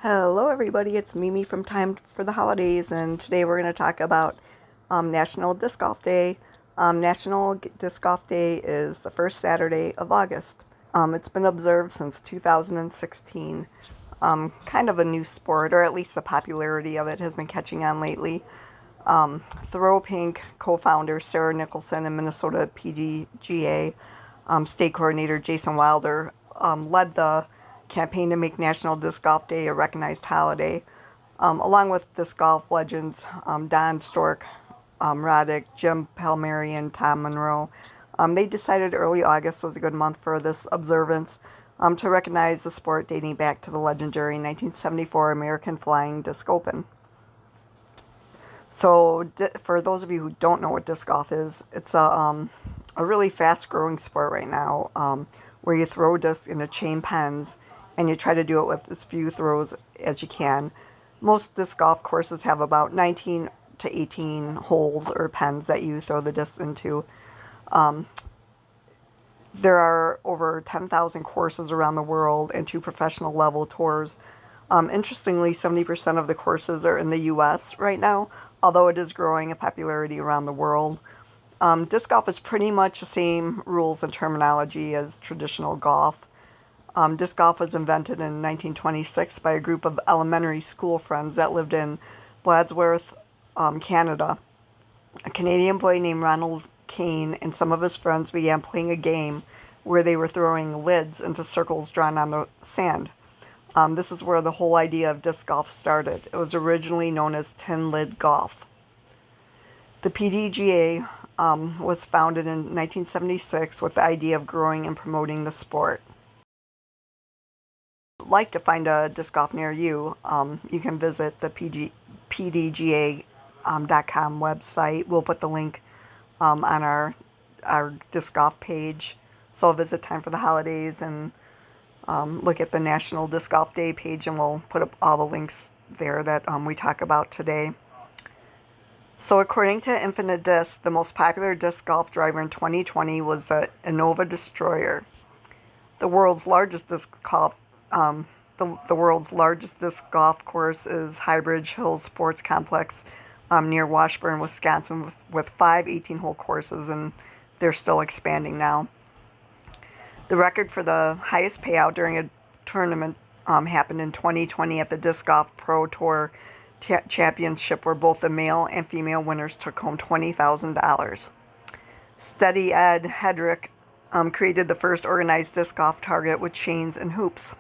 Hello everybody, it's Mimi from Time for the Holidays, and today we're going to talk about National Disc Golf Day. National Disc Golf Day is the first Saturday of August. It's been observed since 2016. Kind of a new sport, or at least the popularity of it has been catching on lately. Throw Pink co-founder Sarah Nicholson and Minnesota PDGA state coordinator Jason Wilder led the campaign to make National Disc Golf Day a recognized holiday, along with disc golf legends Don Stork, Roddick, Jim Palmieri, and Tom Monroe. They decided early August was a good month for this observance to recognize the sport dating back to the legendary 1974 American Flying Disc Open. So, for those of you who don't know what disc golf is, it's a really fast-growing sport right now, where you throw discs into chain pens, and you try to do it with as few throws as you can. Most disc golf courses have about 19 to 18 holes or pens that you throw the discs into. There are over 10,000 courses around the world and 2 professional level tours. Interestingly, 70% of the courses are in the U.S. right now, although it is growing in popularity around the world. Disc golf is pretty much the same rules and terminology as traditional golf. Disc golf was invented in 1926 by a group of elementary school friends that lived in Bladsworth, Canada. A Canadian boy named Ronald Kane and some of his friends began playing a game where they were throwing lids into circles drawn on the sand. This is where the whole idea of disc golf started. It was originally known as tin lid golf. The PDGA was founded in 1976 with the idea of growing and promoting the sport. If you'd like to find a disc golf near you, you can visit the PDGA.com website. We'll put the link on our disc golf page. So visit Time for the Holidays and look at the National Disc Golf Day page, and we'll put up all the links there that we talk about today. So according to Infinite Disc, the most popular disc golf driver in 2020 was the Innova Destroyer. The world's largest disc golf the world's largest disc golf course is Highbridge Hills Sports Complex near Washburn, Wisconsin, with 5 18-hole courses, and they're still expanding now. The record for the highest payout during a tournament happened in 2020 at the Disc Golf Pro Tour Championship, where both the male and female winners took home $20,000. Steady Ed Hedrick created the first organized disc golf target with chains and hoops.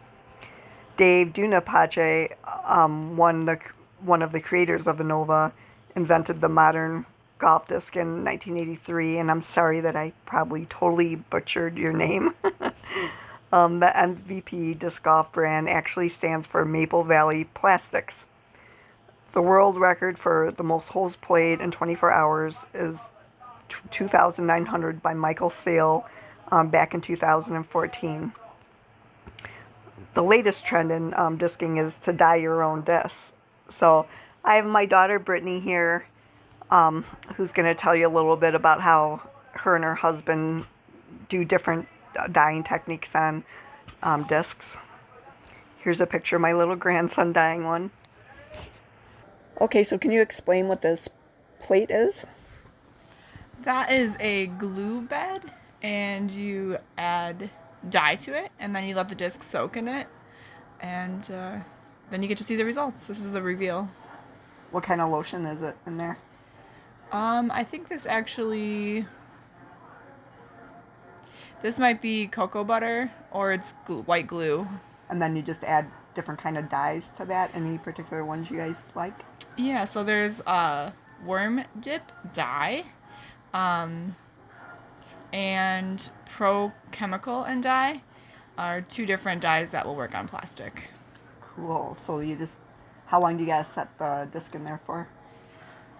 Dave Dunapace, one of the creators of Innova, invented the modern golf disc in 1983, and I'm sorry that I probably totally butchered your name. The MVP disc golf brand actually stands for Maple Valley Plastics. The world record for the most holes played in 24 hours is 2,900 by Michael Sale back in 2014. The latest trend in discing is to dye your own discs. So I have my daughter Brittany here, who's going to tell you a little bit about how her and her husband do different dyeing techniques on discs. Here's a picture of my little grandson dyeing one. Okay, so can you explain what this plate is? That is a glue bed, and you add dye to it, and then you let the disc soak in it, and then you get to see the results. This is the reveal. What kind of lotion is it in there? I think this might be cocoa butter, or it's white glue. And then you just add different kind of dyes to that. Any particular ones you guys like? Yeah, so there's worm dip dye, and pro chemical and dye are 2 different dyes that will work on plastic. Cool. So how long do you guys set the disc in there for?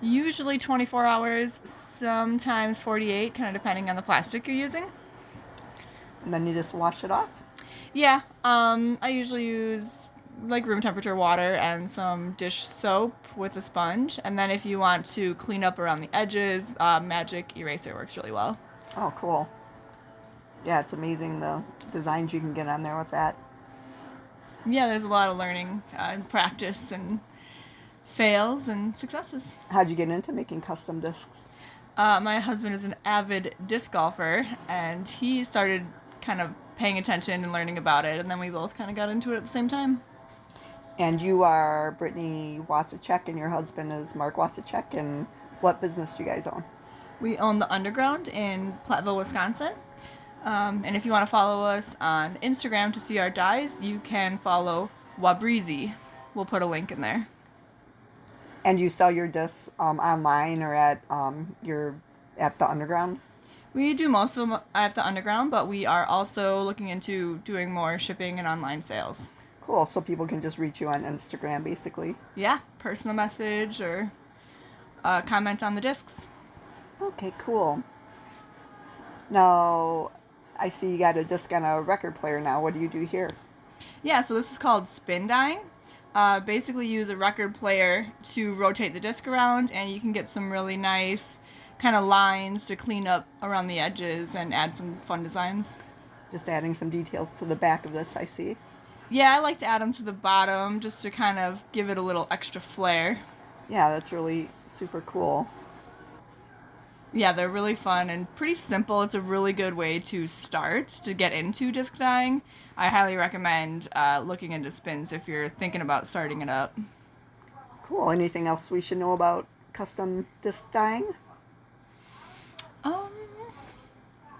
Usually 24 hours, sometimes 48, kind of depending on the plastic you're using. And then you just wash it off? Yeah, I usually use like room temperature water and some dish soap with a sponge. And then if you want to clean up around the edges, Magic Eraser works really well. Oh, cool. Yeah, it's amazing the designs you can get on there with that. Yeah, there's a lot of learning and practice and fails and successes. How'd you get into making custom discs? My husband is an avid disc golfer, and he started kind of paying attention and learning about it, and then we both kind of got into it at the same time. And you are Brittany Wasachek, and your husband is Mark Wasachek. And what business do you guys own? We own the Underground in Platteville, Wisconsin. And if you want to follow us on Instagram to see our dyes, you can follow Wabreezy. We'll put a link in there. And you sell your discs online or at at the Underground? We do most of them at the Underground, but we are also looking into doing more shipping and online sales. Cool. So people can just reach you on Instagram, basically. Yeah, personal message or comment on the discs. Okay, cool. Now, I see you got a disc on a record player now. What do you do here? Yeah, so this is called spin dyeing. Basically, use a record player to rotate the disc around, and you can get some really nice kind of lines to clean up around the edges and add some fun designs. Just adding some details to the back of this, I see. Yeah, I like to add them to the bottom just to kind of give it a little extra flair. Yeah, that's really super cool. Yeah, they're really fun and pretty simple. It's a really good way to start to get into disc dyeing. I highly recommend looking into spins if you're thinking about starting it up. Cool. Anything else we should know about custom disc dyeing?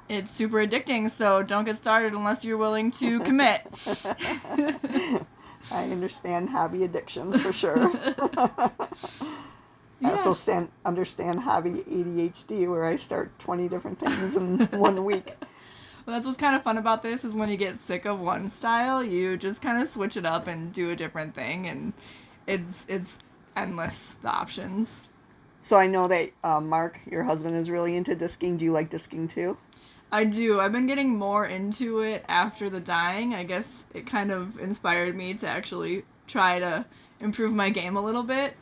It's super addicting, so don't get started unless you're willing to commit. I understand hobby addictions for sure. I also understand hobby ADHD, where I start 20 different things in 1 week. Well, that's what's kind of fun about this is when you get sick of one style, you just kind of switch it up and do a different thing, and it's endless, the options. So I know that Mark, your husband, is really into disking. Do you like disking too? I do. I've been getting more into it after the dyeing. I guess it kind of inspired me to actually try to improve my game a little bit.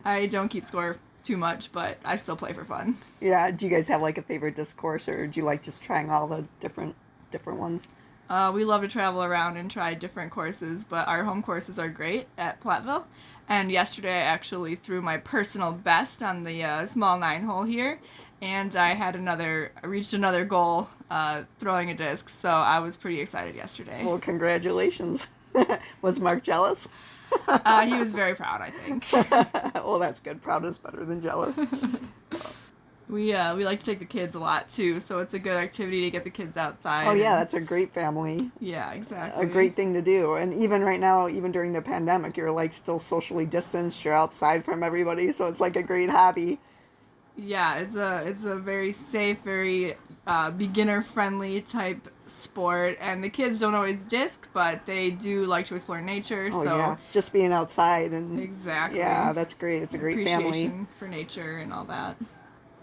I don't keep score too much, but I still play for fun. Yeah. Do you guys have like a favorite disc course, or do you like just trying all the different ones? We love to travel around and try different courses, but our home courses are great at Platteville. And yesterday I actually threw my personal best on the small 9-hole here, and I reached another goal throwing a disc, so I was pretty excited yesterday. Well, congratulations. Was Mark jealous? He was very proud, I think. Well, that's good. Proud is better than jealous. We like to take the kids a lot too, so it's a good activity to get the kids outside. Oh yeah, that's a great family. Yeah, exactly. A great thing to do. And even right now, even during the pandemic, you're like still socially distanced. You're outside from everybody, so it's like a great hobby. Yeah, it's a very safe, very beginner friendly type sport, and the kids don't always disc, but they do like to explore nature. Oh so yeah, just being outside and exactly. Yeah, that's great. It's a great family. Appreciation for nature and all that.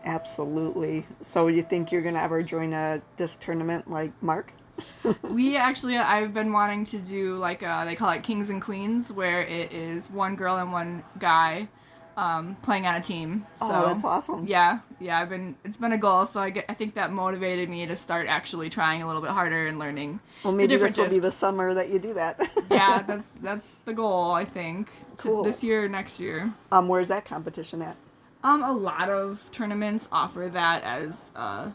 Absolutely. So you think you're gonna ever join a disc tournament like Mark? I've been wanting to do like they call it Kings and Queens, where it is one girl and one guy playing on a team. So, oh, that's awesome. Yeah. It's been a goal, so I think that motivated me to start actually trying a little bit harder and learning. Well, maybe this will be the summer that you do that. Yeah, that's the goal, I think. Cool. This year or next year. Where's that competition at? A lot of tournaments offer that as a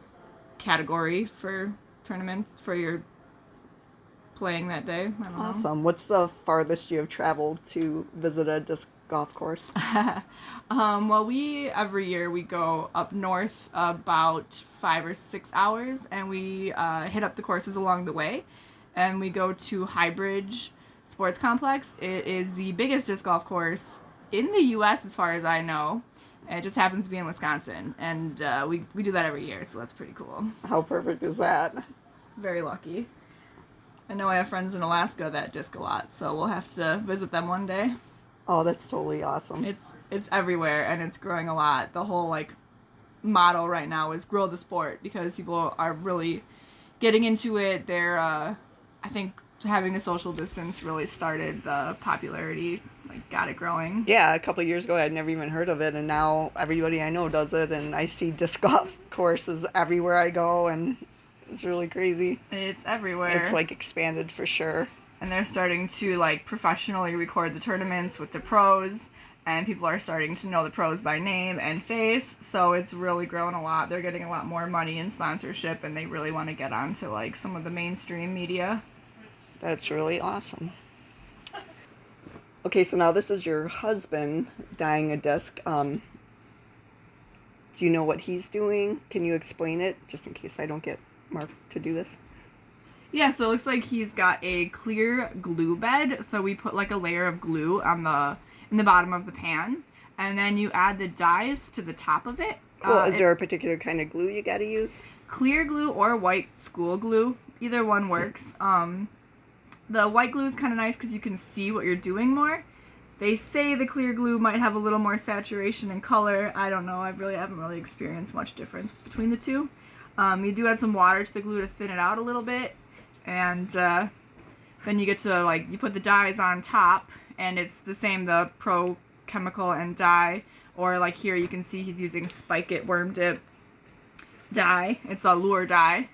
category for tournaments for your playing that day. I don't know. Awesome. What's the farthest you have traveled to visit a disc golf course? Well, every year we go up north about 5 or 6 hours, and we hit up the courses along the way, and we go to Highbridge Sports Complex. It is the biggest disc golf course in the U.S. as far as I know. It just happens to be in Wisconsin, and we do that every year, so that's pretty cool. How perfect is that? Very lucky. I know I have friends in Alaska that disc a lot, so we'll have to visit them one day. Oh, that's totally awesome. It's everywhere, and it's growing a lot. The whole motto right now is grow the sport, because people are really getting into it. They're I think having the social distance really started the popularity, got it growing. Yeah, a couple of years ago I'd never even heard of it, and now everybody I know does it, and I see disc golf courses everywhere I go, and it's really crazy. It's everywhere. It's expanded for sure. and they're starting to like professionally record the tournaments with the pros, and people are starting to know the pros by name and face, so it's really grown a lot. They're getting a lot more money in sponsorship, and they really want to get onto like some of the mainstream media. That's really awesome. Okay, so now this is your husband dyeing a disc. Do you know what he's doing? Can you explain it, just in case I don't get Mark to do this? Yeah, so it looks like he's got a clear glue bed. So we put like a layer of glue on in the bottom of the pan, and then you add the dyes to the top of it. Cool. Is there a particular kind of glue you got to use? Clear glue or white school glue, either one works. The white glue is kind of nice because you can see what you're doing more. They say the clear glue might have a little more saturation and color. I don't know. I haven't really experienced much difference between the two. You do add some water to the glue to thin it out a little bit, and then you get to like you put the dyes on top, and it's the same, the Pro Chemical and dye, or like here you can see he's using Spike It Worm Dip dye. It's a lure dye.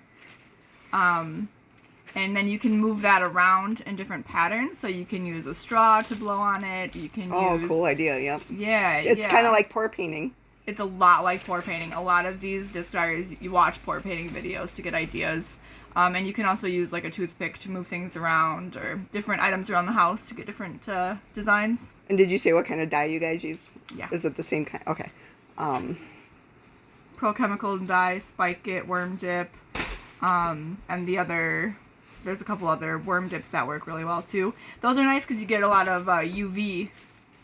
And then you can move that around in different patterns. So you can use a straw to blow on it. You can use... cool idea, yep. Yeah, It's kind of like pour painting. It's a lot like pour painting. A lot of these disc dyers, you watch pour painting videos to get ideas. And you can also use like a toothpick to move things around, or different items around the house to get different designs. And did you say what kind of dye you guys use? Yeah. Is it the same kind? Okay. Pro Chemical dye, Spike It, Worm Dip, and there's a couple other worm dips that work really well too. Those are nice because you get a lot of UV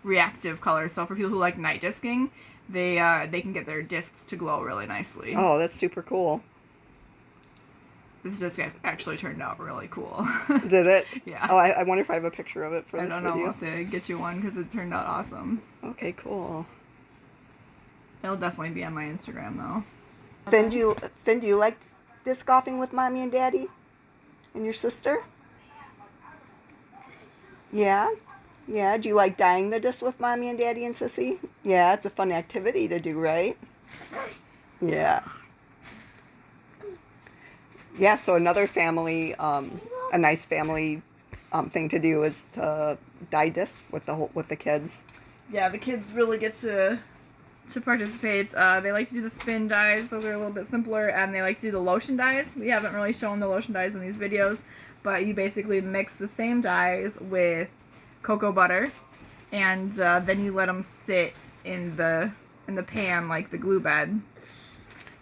reactive colors. So for people who like night disking, they can get their discs to glow really nicely. Oh, that's super cool. This disc actually turned out really cool. Did it? Yeah. Oh, I wonder if I have a picture of it for this I don't know. video. We'll have to get you one because it turned out awesome. Okay, cool. It'll definitely be on my Instagram though. Finn, do you like disc golfing with Mommy and Daddy? And your sister? Yeah? Yeah, do you like dyeing the disc with Mommy and Daddy and Sissy? Yeah, it's a fun activity to do, right? Yeah. Yeah, so another family, a nice family thing to do is to dye discs with the kids. Yeah, the kids really get to participate. They like to do the spin dyes. Those are a little bit simpler, and they like to do the lotion dyes. We haven't really shown the lotion dyes in these videos, but you basically mix the same dyes with cocoa butter, and then you let them sit in the pan like the glue bed,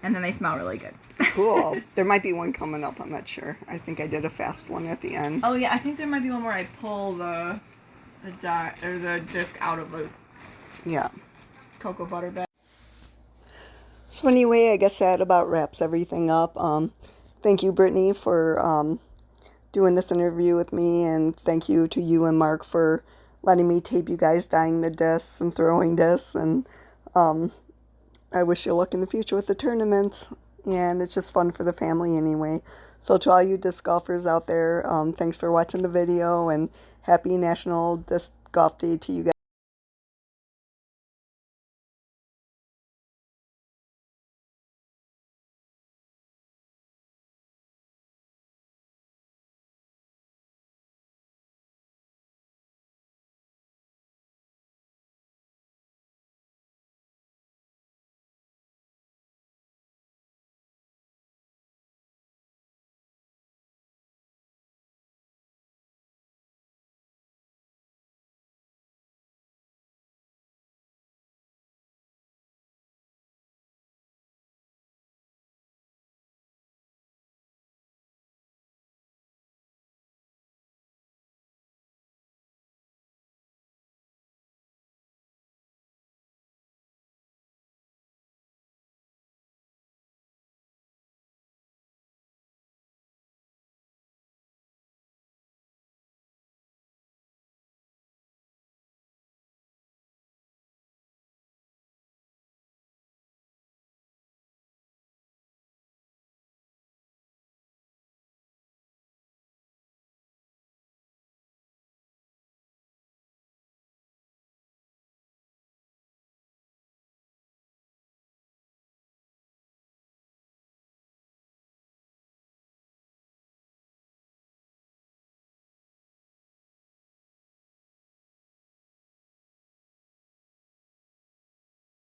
and then they smell really good. Cool. There might be one coming up. I'm not sure. I think I did a fast one at the end. Oh yeah, I think there might be one where I pull the dye or the disc out of the cocoa butter bed. So anyway, I guess that about wraps everything up. Thank you, Brittany, for doing this interview with me, and thank you to you and Mark for letting me tape you guys dyeing the discs and throwing discs, and I wish you luck in the future with the tournaments, and it's just fun for the family anyway. So to all you disc golfers out there, thanks for watching the video, and happy National Disc Golf Day to you guys.